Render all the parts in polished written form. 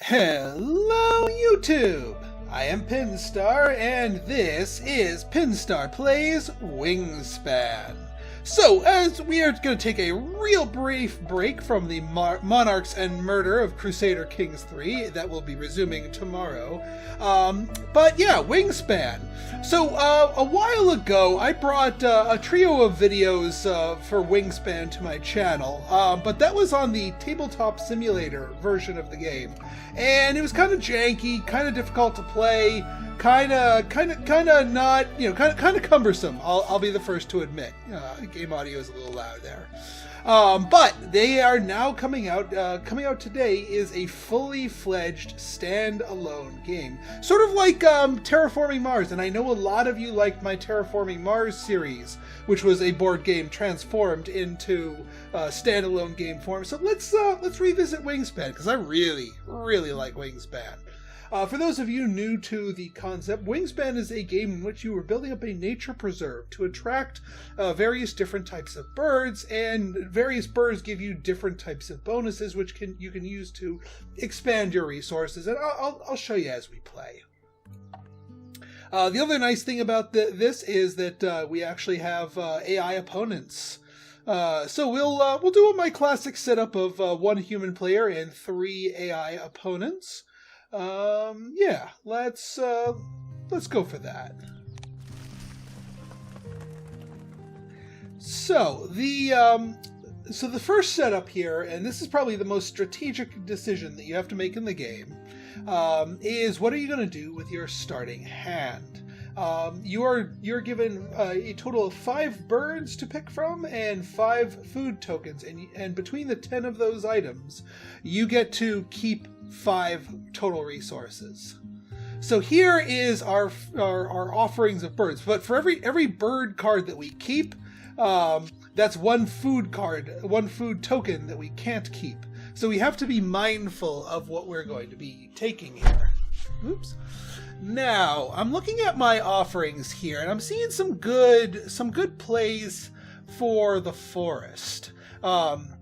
Hello YouTube! I am Pinstar, and this is Pinstar Plays Wingspan. So, as we are going to take a real brief break from the Monarchs and Murder of Crusader Kings 3, that will be resuming tomorrow. But yeah, Wingspan. So, a while ago, I brought a trio of videos for Wingspan to my channel, but that was on the Tabletop Simulator version of the game. And it was kind of janky, kind of difficult to play, kind of not, kind of cumbersome. I'll be the first to admit. Game audio is a little loud there. But they are now coming out. Coming out today is a fully fledged standalone game, sort of like Terraforming Mars. And I know a lot of you liked my Terraforming Mars series, which was a board game transformed into standalone game form. So let's revisit Wingspan, because I really like Wingspan. For those of you new to the concept, Wingspan is a game in which you are building up a nature preserve to attract various different types of birds, and various birds give you different types of bonuses which you can use to expand your resources, and I'll show you as we play. The other nice thing about this is that we actually have AI opponents. So we'll do my classic setup of one human player and 3 AI opponents. Yeah, let's go for that. So the first setup here, and this is probably the most strategic decision that you have to make in the game, is what are you going to do with your starting hand? You're given a total of 5 birds to pick from and 5 food tokens, and between the 10 of those items, you get to keep 5 total resources. So here is our offerings of birds, but for every bird card that we keep, that's one food token that we can't keep. So we have to be mindful of what we're going to be taking here. Oops. Now, I'm looking at my offerings here, and I'm seeing some good plays for the forest.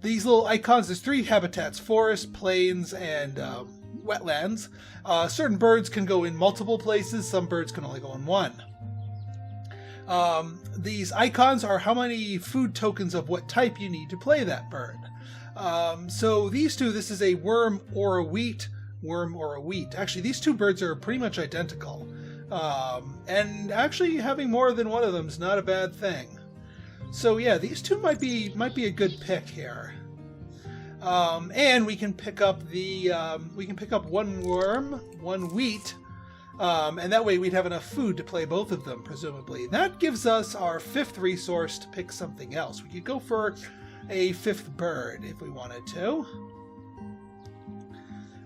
These little icons, there's 3 habitats: forest, plains, and wetlands. Certain birds can go in multiple places, some birds can only go in one. These icons are how many food tokens of what type you need to play that bird. So these two, this is a worm or a wheat. Actually, these 2 birds are pretty much identical. And actually having more than one of them is not a bad thing. So yeah, these 2 might be a good pick here. And we can pick up one worm, 1 wheat, and that way we'd have enough food to play both of them, presumably. That gives us our 5th resource to pick something else. We could go for a 5th bird if we wanted to.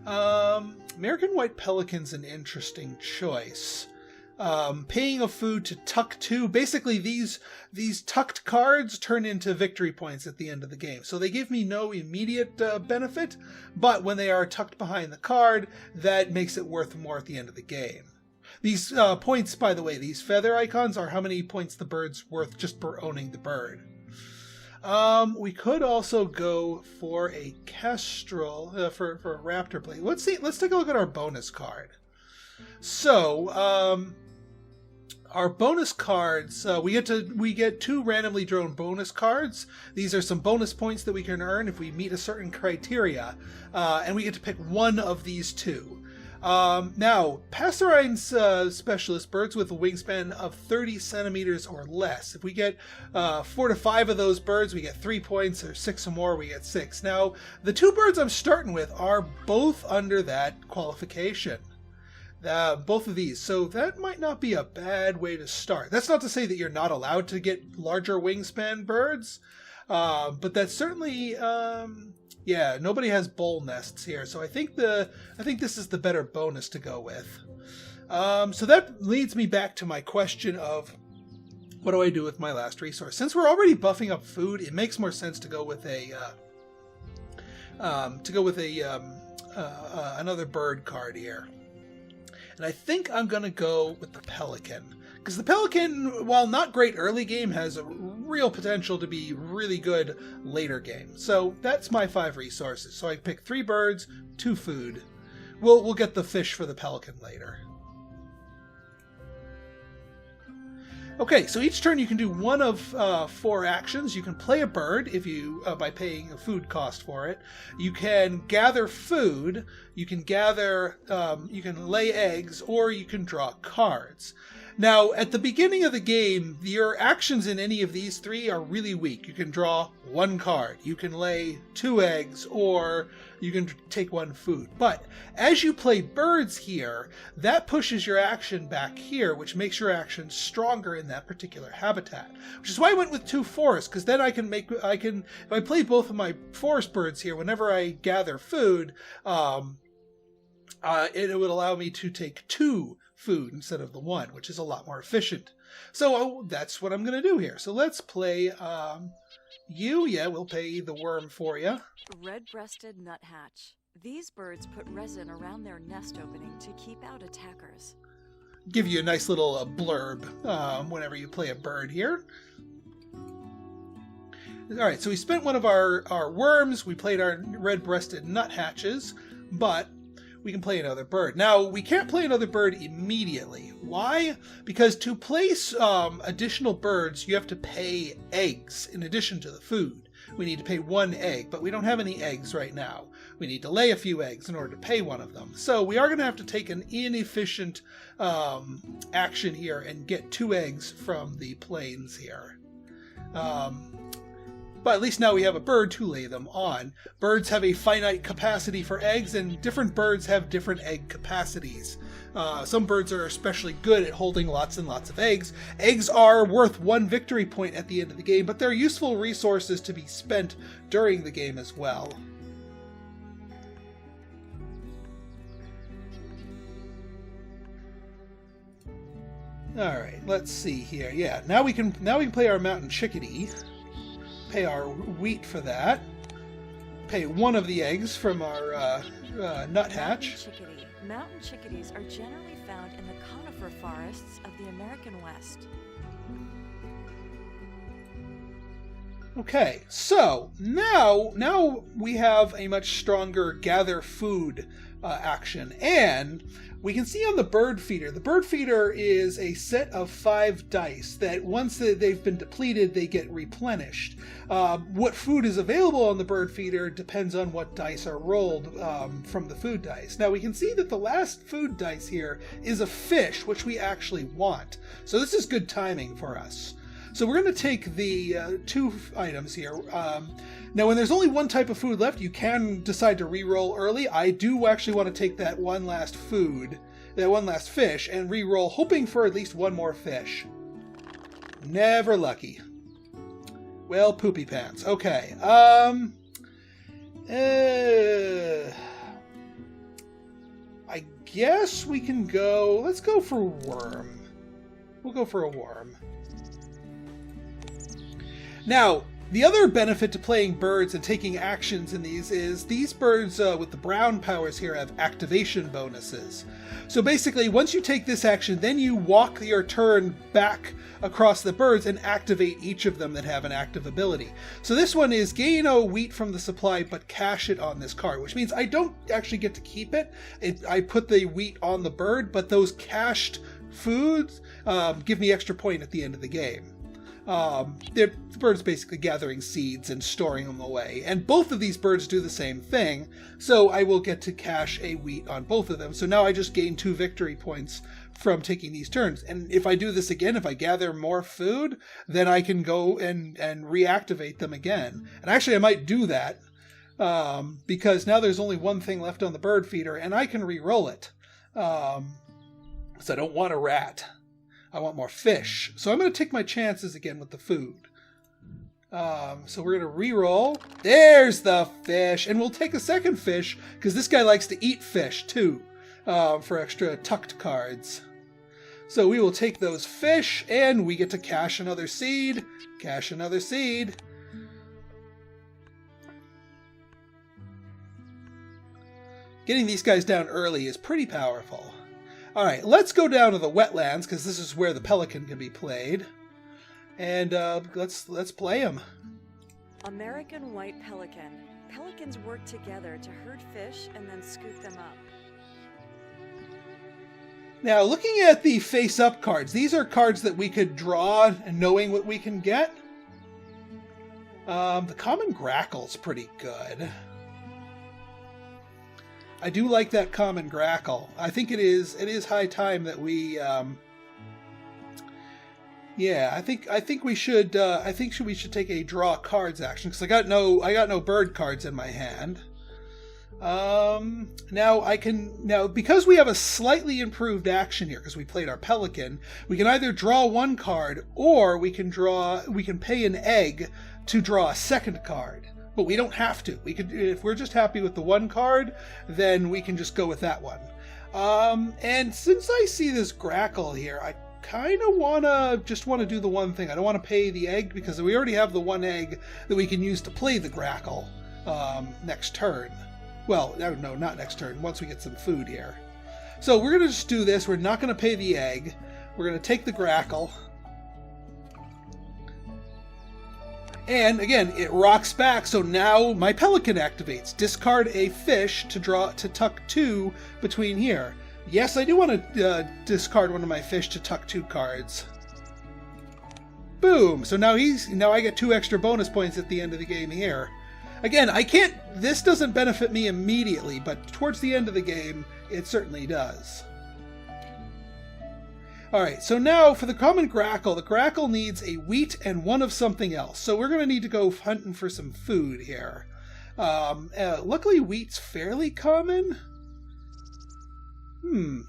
American White Pelican's an interesting choice. Paying a food to tuck 2. Basically, these tucked cards turn into victory points at the end of the game. So they give me no immediate benefit, but when they are tucked behind the card, that makes it worth more at the end of the game. These points, by the way, these feather icons are how many points the bird's worth just for owning the bird. We could also go for a kestrel, for a raptor play. Let's take a look at our bonus card. So, our bonus cards, we get 2 randomly drawn bonus cards. These are some bonus points that we can earn if we meet a certain criteria, and we get to pick one of these 2. Now, Passerine's specialist, birds with a wingspan of 30 centimeters or less. If we get 4 to 5 of those birds, we get 3 points, or 6 or more, we get 6. Now, the 2 birds I'm starting with are both under that qualification. Both of these, so that might not be a bad way to start. That's not to say that you're not allowed to get larger wingspan birds, but that's certainly, yeah, nobody has bowl nests here, so I think this is the better bonus to go with. So that leads me back to my question of what do I do with my last resource? Since we're already buffing up food, it makes more sense to go with another bird card here. And I think I'm going to go with the Pelican. Because the Pelican, while not great early game, has a real potential to be really good later game. So that's my 5 resources. So I pick 3 birds, 2 food. We'll get the fish for the pelican later. Okay, so each turn you can do one of 4 actions. You can play a bird if you by paying a food cost for it. You can gather food. You can you can lay eggs, or you can draw cards. Now, at the beginning of the game, your actions in any of these 3 are really weak. You can draw 1 card, you can lay 2 eggs, or you can take 1 food. But as you play birds here, that pushes your action back here, which makes your action stronger in that particular habitat. Which is why I went with 2 forests, because then if I play both of my forest birds here, whenever I gather food, it would allow me to take 2 food instead of the 1, which is a lot more efficient. So that's what I'm going to do here. So let's play you. Yeah, we'll pay the worm for you. Red-breasted nuthatch. These birds put resin around their nest opening to keep out attackers. Give you a nice little blurb whenever you play a bird here. All right, so we spent one of our worms. We played our red-breasted nuthatches, but we can play another bird. Now, we can't play another bird immediately. Why? Because to place additional birds, you have to pay eggs in addition to the food. We need to pay 1 egg, but we don't have any eggs right now. We need to lay a few eggs in order to pay 1 of them. So we are going to have to take an inefficient action here and get 2 eggs from the plains here. But at least now we have a bird to lay them on. Birds have a finite capacity for eggs, and different birds have different egg capacities. Some birds are especially good at holding lots and lots of eggs. Eggs are worth 1 victory point at the end of the game, but they're useful resources to be spent during the game as well. All right, let's see here. Yeah, now we can play our mountain chickadee. Pay our wheat for that. Pay 1 of the eggs from our nuthatch. Mountain chickadees are generally found in the conifer forests of the American West. Okay, so now we have a much stronger gather food action, and we can see on the bird feeder. The bird feeder is a set of 5 dice that once they've been depleted, they get replenished. What food is available on the bird feeder depends on what dice are rolled from the food dice. Now we can see that the last food dice here is a fish, which we actually want. So this is good timing for us. So we're going to take the 2 items here. Now, when there's only 1 type of food left, you can decide to re-roll early. I do actually want to take that 1 last food, that 1 last fish, and re-roll, hoping for at least 1 more fish. Never lucky. Well, poopy pants. Okay. I guess we can go... Let's go for worm. We'll go for a worm. Now, the other benefit to playing birds and taking actions in these is these birds with the brown powers here have activation bonuses. So basically, once you take this action, then you walk your turn back across the birds and activate each of them that have an active ability. So this one is gain a wheat from the supply, but cash it on this card, which means I don't actually get to keep it. I put the wheat on the bird, but those cached foods give me extra point at the end of the game. The bird's basically gathering seeds and storing them away, and both of these birds do the same thing, so I will get to cash a wheat on both of them. So now I just gain 2 victory points from taking these turns, and if I do this again, if I gather more food, then I can go and reactivate them again. And actually I might do that because now there's only 1 thing left on the bird feeder, and I can re-roll it. So I don't want a rat. I want more fish. So I'm going to take my chances again with the food. So we're going to re-roll. There's the fish. And we'll take a second fish, because this guy likes to eat fish too, for extra tucked cards. So we will take those fish, and we get to cash another seed. Cash another seed. Getting these guys down early is pretty powerful. All right, let's go down to the wetlands, because this is where the pelican can be played. And let's play him. American white pelican. Pelicans work together to herd fish and then scoop them up. Now, looking at the face-up cards, these are cards that we could draw and knowing what we can get. The common Grackle's pretty good. I do like that common Grackle. I think it is high time that we yeah, I think we should take a draw cards action because I got no bird cards in my hand. Now because we have a slightly improved action here because we played our pelican, we can either draw one card or we can pay an egg to draw a second card. But we don't have to. We could, if we're just happy with the one card, then we can just go with that one. And since I see this Grackle here, I kind of want to do the one thing. I don't want to pay the egg because we already have the one egg that we can use to play the Grackle next turn. Well, no, not next turn. Once we get some food here. So we're going to just do this. We're not going to pay the egg. We're going to take the Grackle. And again, it rocks back, so now my pelican activates. Discard a fish to tuck 2 between here. Yes, I do want to discard one of my fish to tuck 2 cards. Boom! So now I get 2 extra bonus points at the end of the game here. Again, this doesn't benefit me immediately, but towards the end of the game, it certainly does. Alright, so now for the common Grackle, the Grackle needs a wheat and one of something else. So we're going to need to go hunting for some food here. Luckily, wheat's fairly common.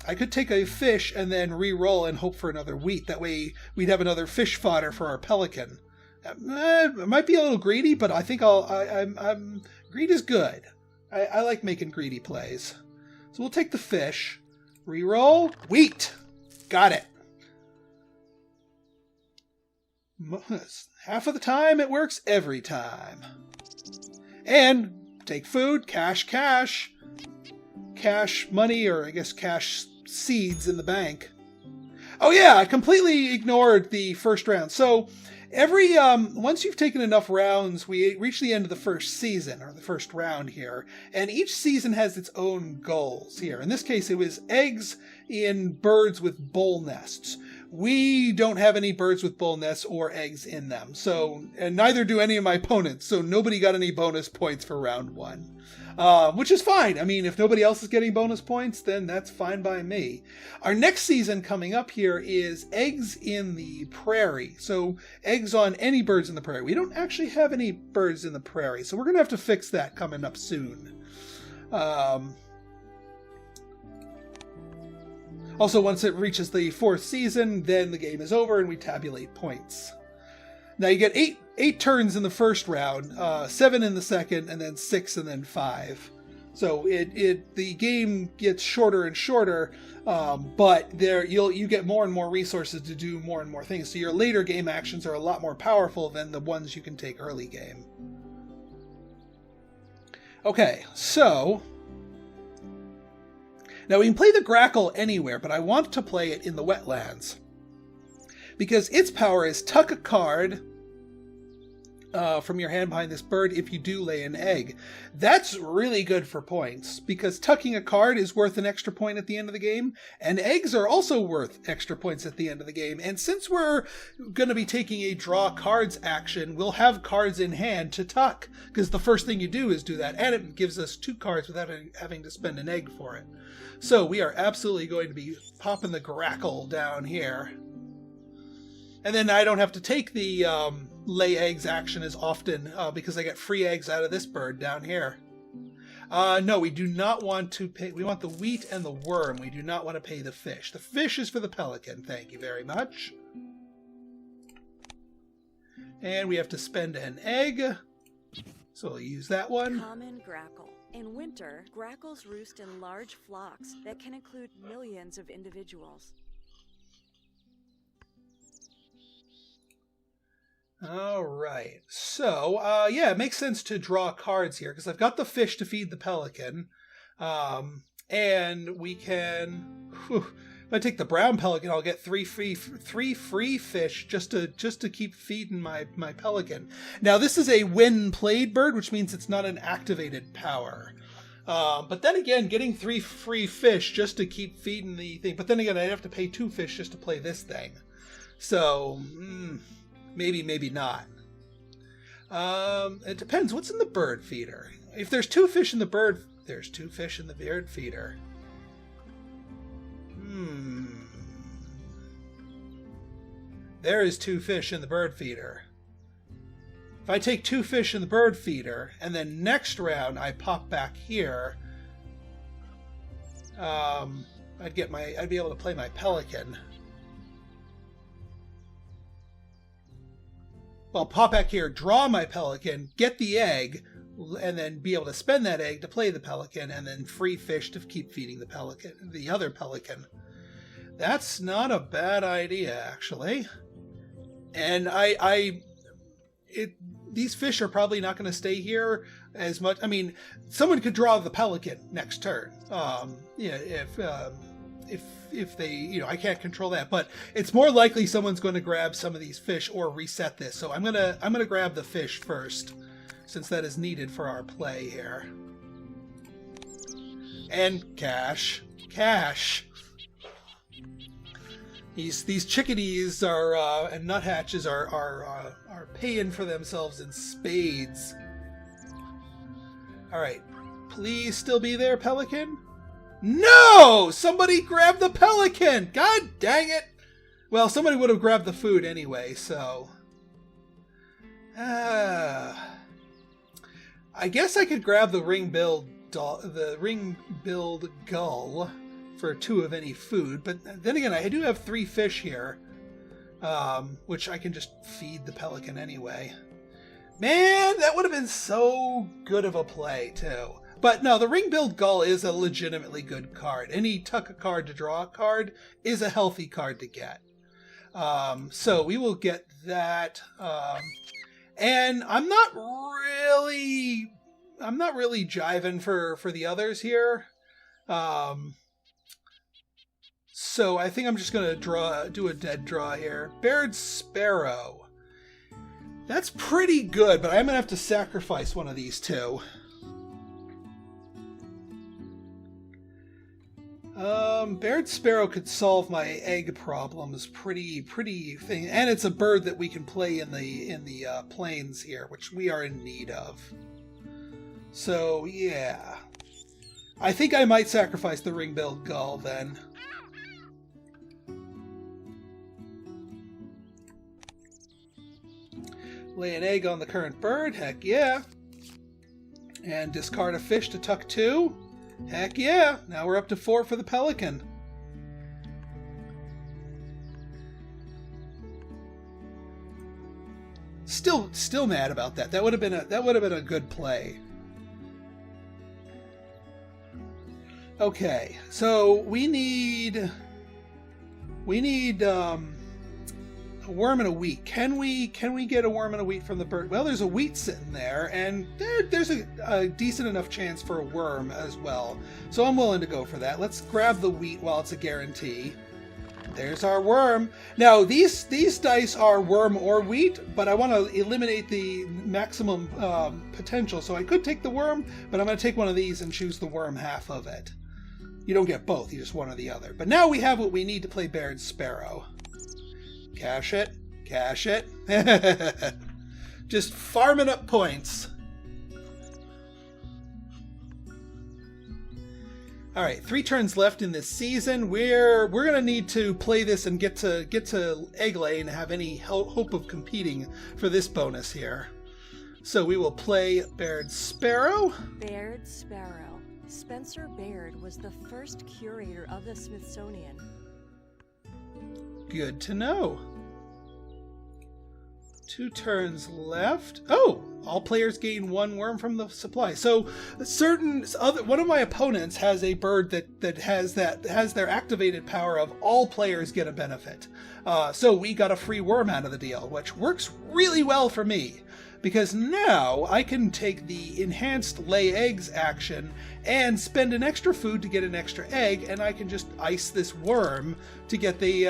I could take a fish and then re-roll and hope for another wheat. That way we'd have another fish fodder for our pelican. It might be a little greedy, but I think greed is good. I like making greedy plays. So we'll take the fish. Re-roll. Wheat! Got it. Half of the time, it works every time. And take food, cash money, or I guess cash seeds in the bank. Oh yeah, I completely ignored the first round. So every once you've taken enough rounds, we reach the end of the first season, or the first round here, and each season has its own goals here. In this case, it was eggs in birds with bowl nests. We don't have any birds with bowl nests or eggs in them, so, and neither do any of my opponents, so nobody got any bonus points for round 1. Which is fine. I mean, if nobody else is getting bonus points, then that's fine by me. Our next season coming up here is eggs in the prairie. So eggs on any birds in the prairie. We don't actually have any birds in the prairie, so we're going to have to fix that coming up soon. Also, once it reaches the 4th season, then the game is over and we tabulate points. Now you get 8 turns in the first round, 7 in the second, and then 6 and then 5. So the game gets shorter and shorter, but you get more and more resources to do more and more things. So your later game actions are a lot more powerful than the ones you can take early game. Okay, so now we can play the Grackle anywhere, but I want to play it in the wetlands. Because its power is tuck a card from your hand behind this bird if you do lay an egg. That's really good for points, because tucking a card is worth an extra point at the end of the game, and eggs are also worth extra points at the end of the game. And since we're going to be taking a draw cards action, we'll have cards in hand to tuck, because the first thing you do is do that, and it gives us 2 cards without having to spend an egg for it. So we are absolutely going to be popping the Grackle down here. And then I don't have to take the lay eggs action as often because I get free eggs out of this bird down here. No, we do not want to pay. We want the wheat and the worm. We do not want to pay the fish. The fish is for the pelican. Thank you very much. And we have to spend an egg. So we'll use that one. Common Grackle. In winter, grackles roost in large flocks that can include millions of individuals. All right. So, yeah, it makes sense to draw cards here because I've got the fish to feed the pelican. And we can... if I take the brown pelican, I'll get three free fish just to keep feeding my pelican. Now, this is a when played bird, which means it's not an activated power. But then again, getting 3 free fish just to keep feeding the thing. But then again, I'd have to pay 2 fish just to play this thing. So, maybe, maybe not. It depends. What's in the bird feeder? If there's 2 fish in the bird... There's 2 fish in the bird feeder. There is 2 fish in the bird feeder. If I take 2 fish in the bird feeder, and then next round I pop back here, I'd be able to play my pelican. Well, pop back here, draw my pelican, get the egg, and then be able to spend that egg to play the pelican, and then free fish to keep feeding the pelican, the other pelican. That's not a bad idea, actually. And these fish are probably not going to stay here as much. I mean, someone could draw the pelican next turn. If they, I can't control that, but it's more likely someone's going to grab some of these fish or reset this. So I'm gonna grab the fish first, since that is needed for our play here. And cash. These chickadees are and nuthatches are paying for themselves in spades. All right, please still be there, pelican. No! Somebody grabbed the pelican! God dang it! Well, somebody would have grabbed the food anyway, so... I guess I could grab the ring-billed gull for 2 of any food, but then again, I do have 3 fish here, which I can just feed the pelican anyway. Man, that would have been so good of a play, too. But no, the ring-billed gull is a legitimately good card. Any tuck a card to draw a card is a healthy card to get. So we will get that. And I'm not really jiving for the others here. So I think I'm just going to do a dead draw here. Baird Sparrow. That's pretty good, but I'm going to have to sacrifice one of these 2. Baird Sparrow could solve my egg problems pretty thing, and it's a bird that we can play in the plains here, which we are in need of. So yeah, I think I might sacrifice the ring-billed gull then. Lay an egg on the current bird, heck yeah. And discard a fish to tuck 2. Heck yeah! Now we're up to 4 for the pelican. Still mad about that. That would have been a good play. Okay, so we need a worm and a wheat. Can we get a worm and a wheat from the bird? Well, there's a wheat sitting there, and there's a decent enough chance for a worm as well. So I'm willing to go for that. Let's grab the wheat while it's a guarantee. There's our worm. Now, these dice are worm or wheat, but I want to eliminate the maximum potential. So I could take the worm, but I'm going to take one of these and choose the worm half of it. You don't get both. You just one or the other. But now we have what we need to play Baird Sparrow. Cash it. Cash it. Just farming up points. All right, 3 turns left in this season. We're gonna need to play this and get to egg lay and have any hope of competing for this bonus here. So we will play Baird Sparrow. Baird Sparrow. Spencer Baird was the first curator of the Smithsonian. Good to know. 2 turns left. Oh, all players gain 1 worm from the supply. So one of my opponents has a bird that has their activated power of all players get a benefit. So we got a free worm out of the deal, which works really well for me, because now I can take the enhanced lay eggs action and spend an extra food to get an extra egg, and I can just ice this worm to get the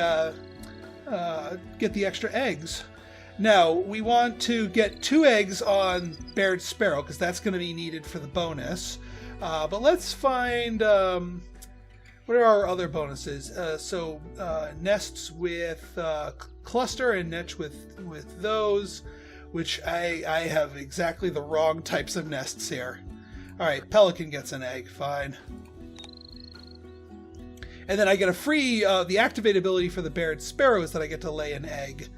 extra eggs. Now, we want to get 2 eggs on Baird Sparrow, because that's going to be needed for the bonus. But let's find... what are our other bonuses? Nests with cluster and nests with those, which I have exactly the wrong types of nests here. Alright, Pelican gets an egg, fine. And then I get a free, the activate ability for the Baird Sparrow is that I get to lay an egg.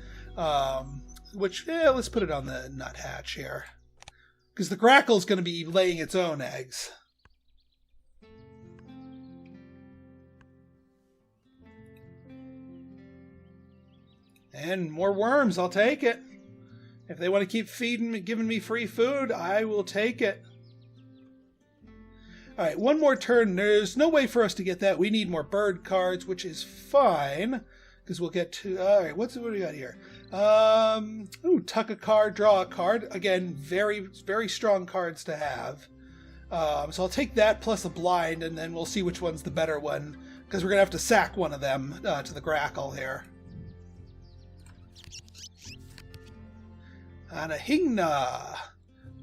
Let's put it on the nuthatch here. Because the Grackle is going to be laying its own eggs. And more worms, I'll take it. If they want to keep feeding me, giving me free food, I will take it. Alright, one more turn. There's no way for us to get that. We need more bird cards, which is fine. Because we'll get to... Alright, what do we got here? Tuck a card, draw a card. Again, very, very strong cards to have. So I'll take that plus a blind, and then we'll see which one's the better one. Because we're going to have to sack one of them to the Grackle here. Anahingna.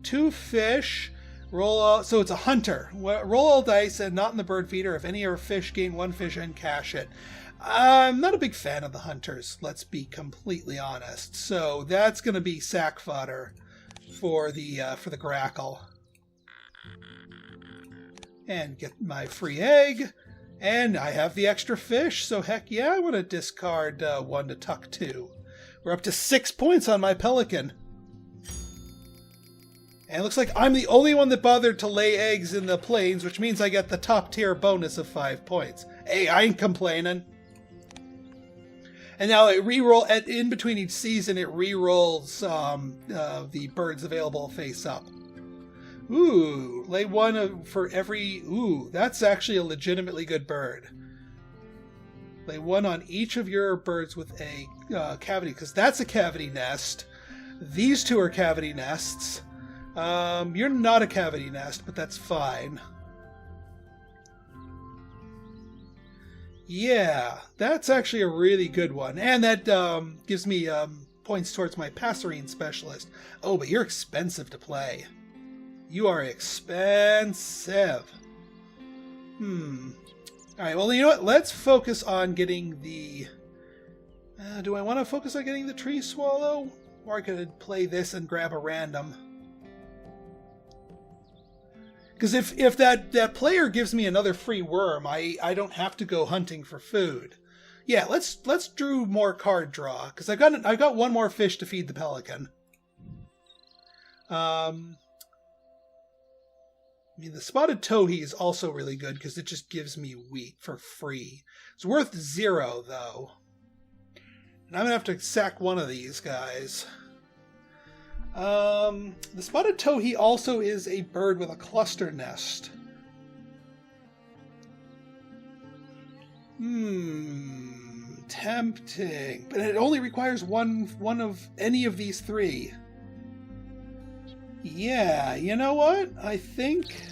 2 fish. Roll all, so it's a hunter. Roll all dice and not in the bird feeder. If any are fish, gain 1 fish and cash it. I'm not a big fan of the hunters, let's be completely honest. So that's going to be sack fodder for the Grackle. And get my free egg. And I have the extra fish, so heck yeah, I want to discard 1 to tuck 2. We're up to 6 points on my Pelican. And it looks like I'm the only one that bothered to lay eggs in the plains, which means I get the top tier bonus of 5 points. Hey, I ain't complaining. And now it re-roll in between each season. It re-rolls the birds available face up. Ooh, lay 1 for every. Ooh, that's actually a legitimately good bird. Lay 1 on each of your birds with a cavity, because that's a cavity nest. These 2 are cavity nests. You're not a cavity nest, but that's fine. Yeah, that's actually a really good one. And that gives me points towards my Passerine specialist. Oh, but you're expensive to play. You are expensive. Alright, well, you know what? Let's focus on getting the... do I want to focus on getting the tree swallow? Or I could play this and grab a random. Because if that player gives me another free worm, I don't have to go hunting for food. Yeah, let's do more card draw, because I got 1 more fish to feed the Pelican. I mean, the spotted towhee is also really good because it just gives me wheat for free. It's worth 0 though, and I'm gonna have to sack one of these guys. The spotted towhee also is a bird with a cluster nest. Tempting, but it only requires one of any of these 3. Yeah, you know what? I think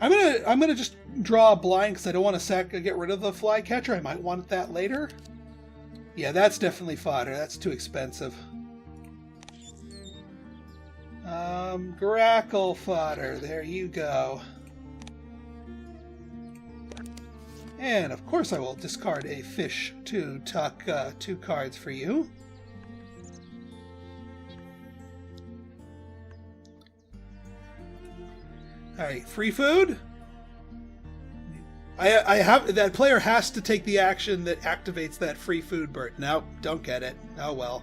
I'm gonna just draw a blind because I don't want to get rid of the flycatcher. I might want that later. Yeah, that's definitely fodder. That's too expensive. Grackle fodder. There you go. And of course I will discard a fish to tuck 2 cards for you. Alright, free food? I have that player has to take the action that activates that free food bird. No, don't get it. Oh well.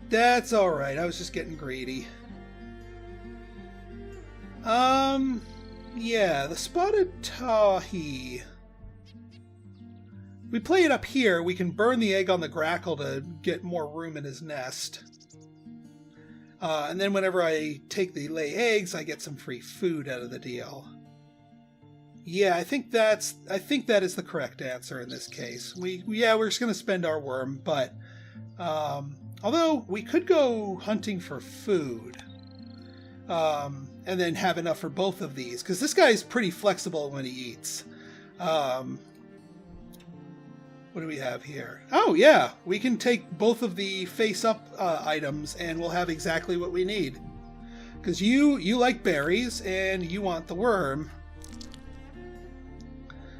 That's alright, I was just getting greedy. Yeah, the spotted towhee. We play it up here, we can burn the egg on the Grackle to get more room in his nest. And then whenever I take the lay eggs, I get some free food out of the deal. Yeah, I think that is the correct answer in this case. We're just going to spend our worm, but although we could go hunting for food, and then have enough for both of these, because this guy's pretty flexible when he eats. What do we have here? Oh, yeah. We can take both of the face-up items, and we'll have exactly what we need. Because you like berries, and you want the worm.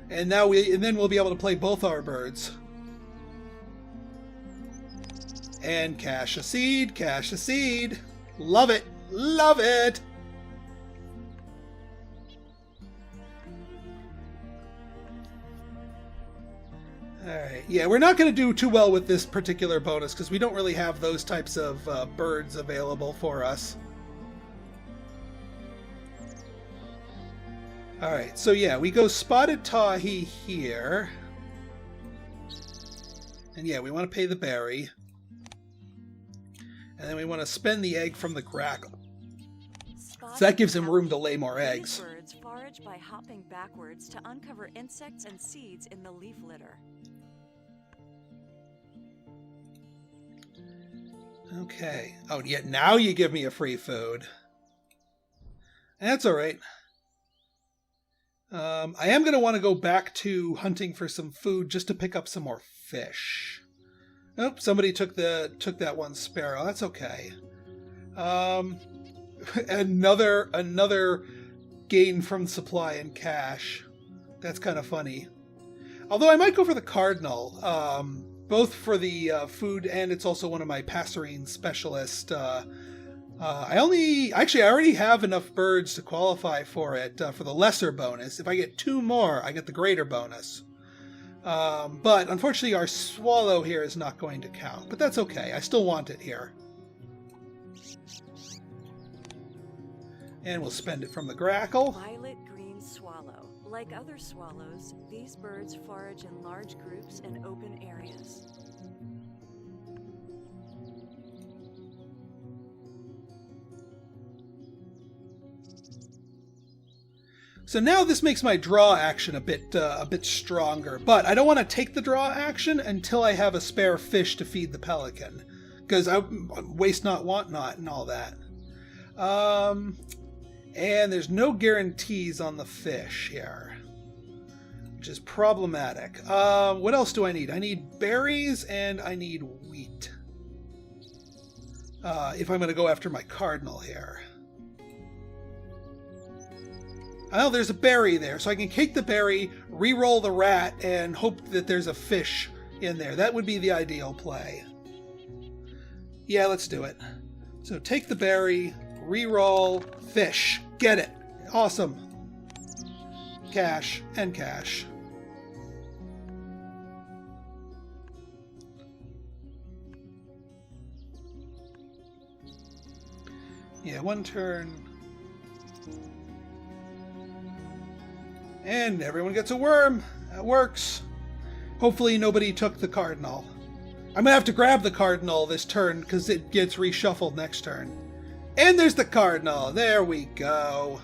And then we'll be able to play both our birds. And cache a seed, cache a seed. Love it, love it. Alright, yeah, we're not going to do too well with this particular bonus because we don't really have those types of birds available for us. Alright, so yeah, we go Spotted Tahi here. And yeah, we want to pay the berry. And then we want to spend the egg from the Grackle. So that gives him room to lay more eggs. These birds forage by hopping backwards to uncover insects and seeds in the leaf litter. Okay. Oh, yeah, now you give me a free food. That's all right. I am going to want to go back to hunting for some food just to pick up some more fish. Oh, somebody took that one sparrow. That's okay. Another gain from supply and cash. That's kind of funny. Although I might go for the cardinal, both for the food and it's also one of my passerine specialist. I already have enough birds to qualify for it for the lesser bonus. If I get 2 more, I get the greater bonus. But unfortunately, our swallow here is not going to count. But that's okay. I still want it here. And we'll spend it from the Grackle. Violet green swallow. Like other swallows, these birds forage in large groups in open areas. So now this makes my draw action a bit stronger, but I don't want to take the draw action until I have a spare fish to feed the pelican, because I waste not, want not, and all that. And there's no guarantees on the fish here, which is problematic. What else do I need? I need berries and I need wheat. If I'm going to go after my cardinal here. Oh, there's a berry there, so I can take the berry, re-roll the rat, and hope that there's a fish in there. That would be the ideal play. Yeah, let's do it. So take the berry, re-roll, fish. Get it. Awesome. Cash and cash. Yeah, 1 turn. And everyone gets a worm. That works. Hopefully nobody took the cardinal. I'm going to have to grab the cardinal this turn because it gets reshuffled next turn. And there's the cardinal. There we go.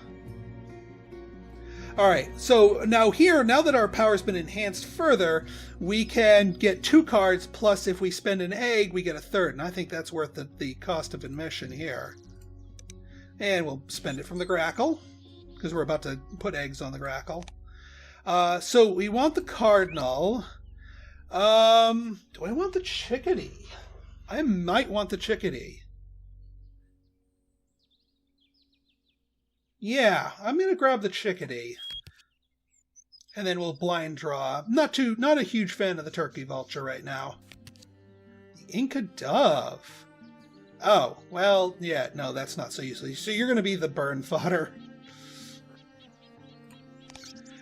Alright, so now that our power's been enhanced further, we can get 2 cards, plus if we spend an egg, we get a 3rd. And I think that's worth the cost of admission here. And we'll spend it from the Grackle, because we're about to put eggs on the Grackle. So we want the cardinal. Do I want the chickadee? I might want the chickadee. Yeah, I'm going to grab the chickadee. And then we'll blind draw. Not a huge fan of the turkey vulture right now. The Inca dove. Oh, well, yeah, no, that's not so useful. So you're going to be the burn fodder.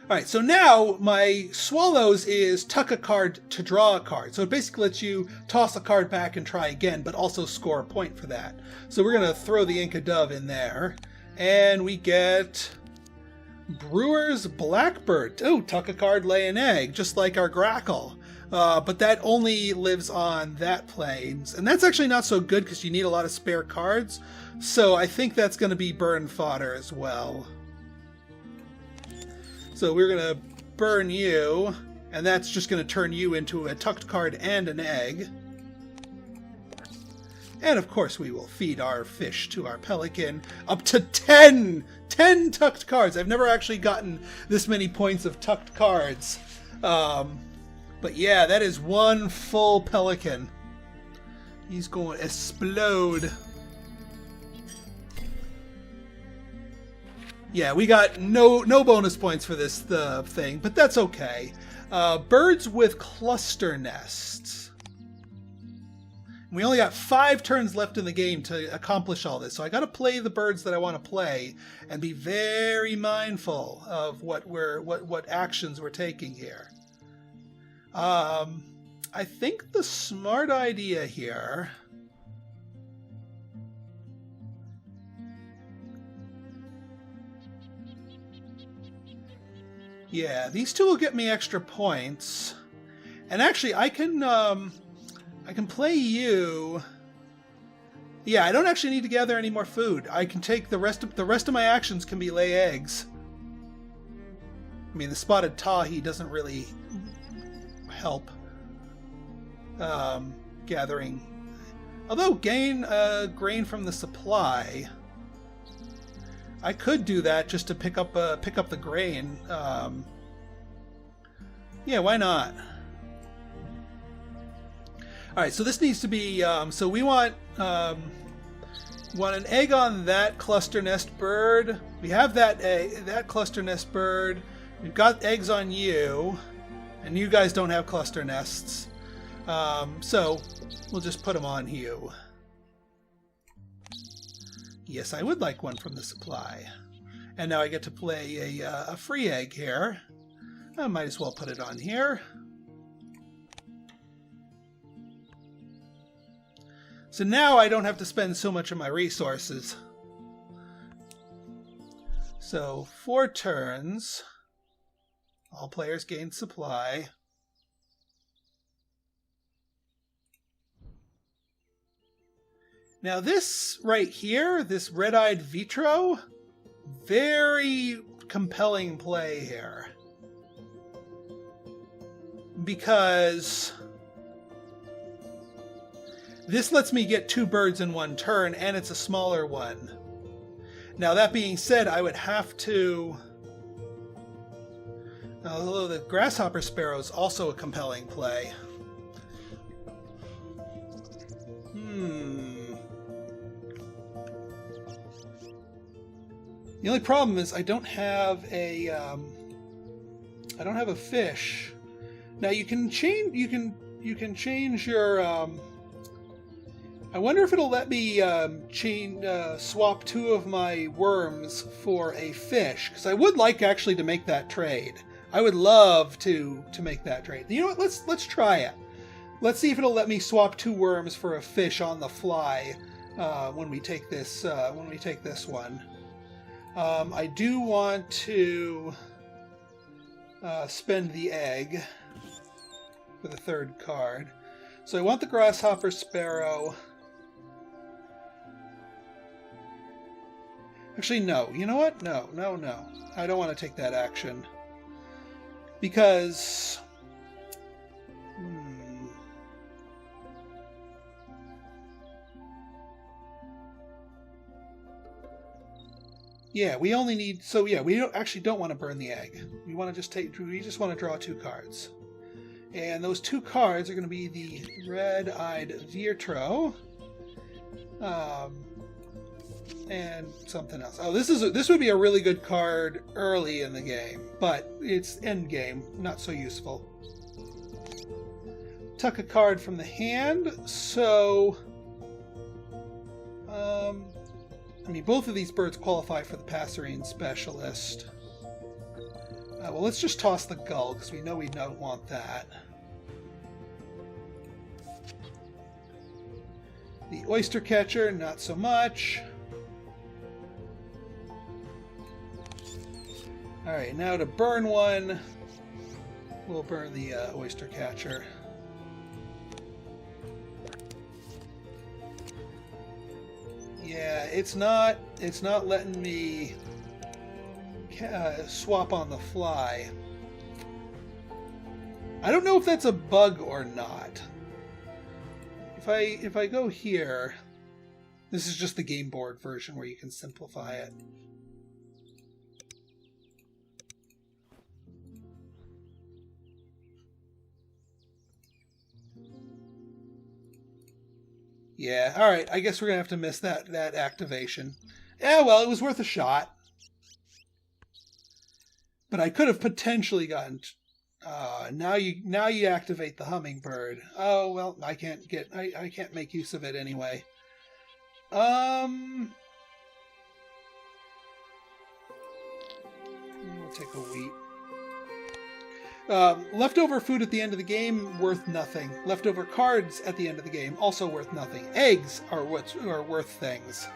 Alright, so now my swallows is tuck a card to draw a card. So it basically lets you toss a card back and try again, but also score a point for that. So we're going to throw the Inca dove in there. And we get Brewer's Blackbird. Oh, tuck a card, lay an egg, just like our Grackle. But that only lives on that plane. And that's actually not so good because you need a lot of spare cards. So I think that's going to be burn fodder as well. So we're going to burn you, and that's just going to turn you into a tucked card and an egg. And of course we will feed our fish to our pelican. Up to 10 tucked cards. I've never actually gotten this many points of tucked cards. But yeah, that is one full pelican. He's going to explode. Yeah, we got no bonus points for this thing, but that's okay. Birds with cluster nests. We only got 5 turns left in the game to accomplish all this, so I got to play the birds that I want to play and be very mindful of what actions we're taking here. I think the smart idea here. Yeah, these two will get me extra points, and actually I can play you. Yeah, I don't actually need to gather any more food. I can take the rest of my actions can be lay eggs. I mean, the spotted tahi doesn't really help gathering. Although gain grain from the supply, I could do that just to pick up the grain. Yeah, why not? All right, so this needs to be. So we want an egg on that cluster nest bird. We have that cluster nest bird. We've got eggs on you, and you guys don't have cluster nests. So we'll just put them on you. Yes, I would like one from the supply. And now I get to play a free egg here. I might as well put it on here. So now I don't have to spend so much of my resources. So 4 turns. All players gain supply. Now this right here, this red-eyed vitro, very compelling play here. Because this lets me get 2 birds in 1 turn, and it's a smaller one. Now that being said, I would have to... Although the grasshopper sparrow is also a compelling play. The only problem is I don't have a fish. Now you can change your I wonder if it'll let me swap 2 of my worms for a fish, because I would like actually to make that trade. I would love to make that trade. You know what? Let's try it. Let's see if it'll let me swap 2 worms for a fish on the fly when we take this one. I do want to spend the egg for the 3rd card. So I want the grasshopper sparrow. Actually, no. You know what? No. I don't want to take that action. Because... Yeah, we only need... So yeah, we don't want to burn the egg. We just want to draw 2 cards. And those 2 cards are going to be the red-eyed vitro. And something else. Oh, this would be a really good card early in the game, but it's end game, not so useful. Tuck a card from the hand, so I mean, both of these birds qualify for the passerine specialist. Well, let's just toss the gull, because we know we don't want that. The oyster catcher, not so much. Alright, now to burn one, we'll burn the oyster catcher. Yeah, it's not letting me swap on the fly. I don't know if that's a bug or not. If I go here, this is just the game board version where you can simplify it. Yeah, alright, I guess we're gonna have to miss that activation. Yeah, well, it was worth a shot. But I could have potentially gotten... now you activate the hummingbird. Oh, well, I can't make use of it anyway. We'll take a wheat. Leftover food at the end of the game, worth nothing. Leftover cards at the end of the game, also worth nothing. Eggs are worth things.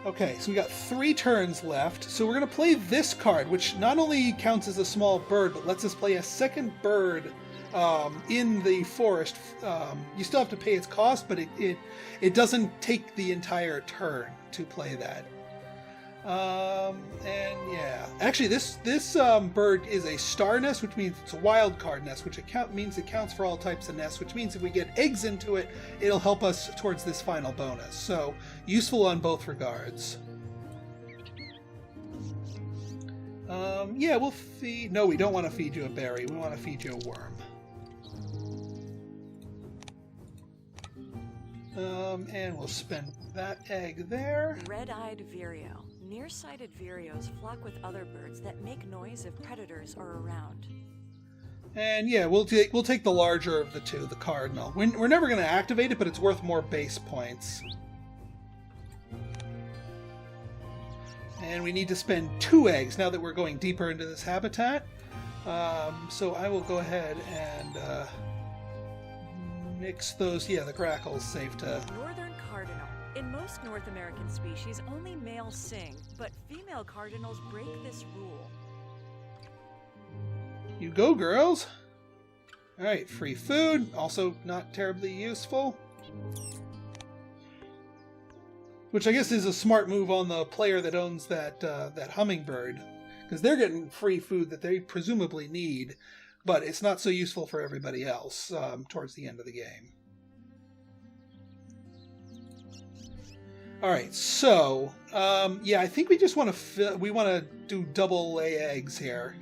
Okay, so we got 3 turns left. So we're going to play this card, which not only counts as a small bird, but lets us play a second bird in the forest. You still have to pay its cost, but it doesn't take the entire turn to play that. And yeah, actually this bird is a star nest, which means it's a wild card nest, which means it counts for all types of nests, which means if we get eggs into it, it'll help us towards this final bonus. So useful on both regards. Yeah, we'll feed... No, we don't want to feed you a berry. We want to feed you a worm. And we'll spend that egg there. Red-eyed vireo. Nearsighted vireos flock with other birds that make noise if predators are around. And yeah, we'll take the larger of the two, the cardinal. We're never going to activate it, but it's worth more base points. And we need to spend 2 eggs now that we're going deeper into this habitat. So I will go ahead and mix those. Yeah, the Grackle's safe to... Northern cardinal. In most North American species, only males sing, but female cardinals break this rule. You go, girls! Alright, free food. Also not terribly useful. Which I guess is a smart move on the player that owns that hummingbird. Because they're getting free food that they presumably need, but it's not so useful for everybody else towards the end of the game. Alright, so, yeah, I think we just want to do double lay eggs here.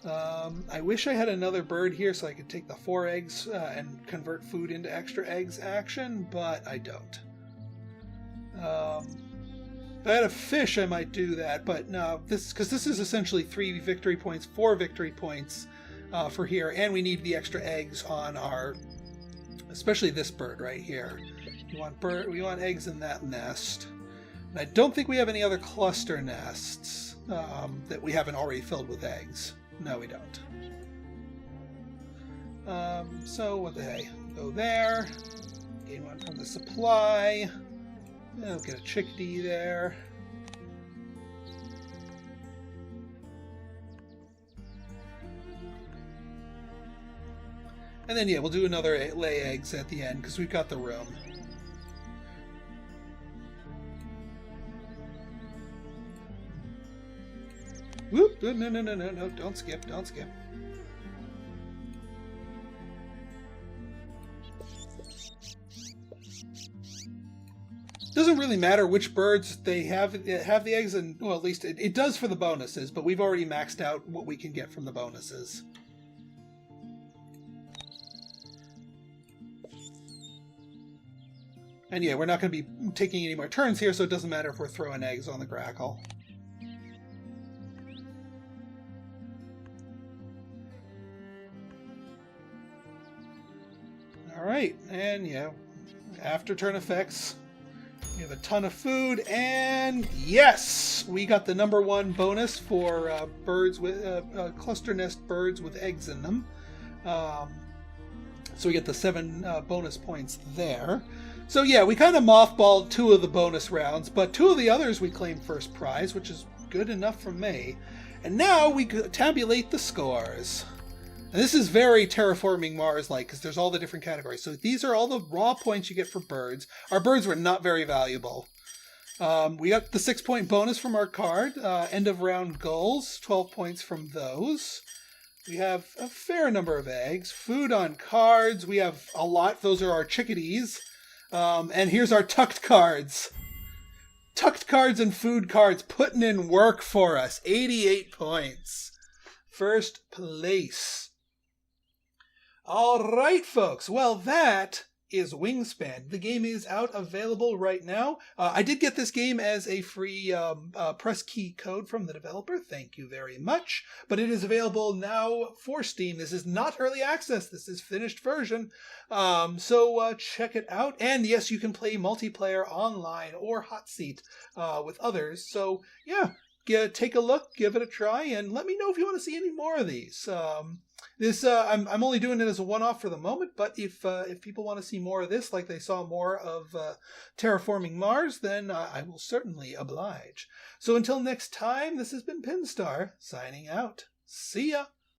I wish I had another bird here so I could take the 4 eggs and convert food into extra eggs action, but I don't. If I had a fish, I might do that, but no, because this is essentially 3 victory points, 4 victory points for here, and we need the extra eggs on our, especially this bird right here. We want eggs in that nest. And I don't think we have any other cluster nests that we haven't already filled with eggs. No, we don't. So what the hey? Go there. Gain 1 from the supply. We'll get a chickadee there. And then yeah, we'll do another lay eggs at the end because we've got the room. Whoop! No, don't skip, don't skip. Doesn't really matter which birds they have the eggs, and well, at least it does for the bonuses, but we've already maxed out what we can get from the bonuses. And yeah, we're not going to be taking any more turns here, so it doesn't matter if we're throwing eggs on the Grackle. Alright, and yeah, after turn effects, we have a ton of food, and yes! We got the #1 bonus for birds with cluster nest birds with eggs in them. So we get the 7 bonus points there. So yeah, we kind of mothballed 2 of the bonus rounds, but 2 of the others we claimed first prize, which is good enough for me. And now we tabulate the scores. And this is very Terraforming Mars-like, because there's all the different categories. So these are all the raw points you get for birds. Our birds were not very valuable. We got the 6-point bonus from our card. End of round goals, 12 points from those. We have a fair number of eggs. Food on cards, we have a lot. Those are our chickadees. And here's our tucked cards. Tucked cards and food cards putting in work for us. 88 points. first place. All right, folks. Well, that is Wingspan. The game is out, available right now. I did get this game as a free press key code from the developer. Thank you very much. But it is available now for Steam. This is not early access. This is finished version. So check it out. And yes, you can play multiplayer online or Hotseat with others. So yeah, take a look, give it a try, and let me know if you want to see any more of these. I'm only doing it as a one-off for the moment, but if people want to see more of this, like they saw more of Terraforming Mars, then I will certainly oblige. So until next time, this has been Pinstar, signing out. See ya!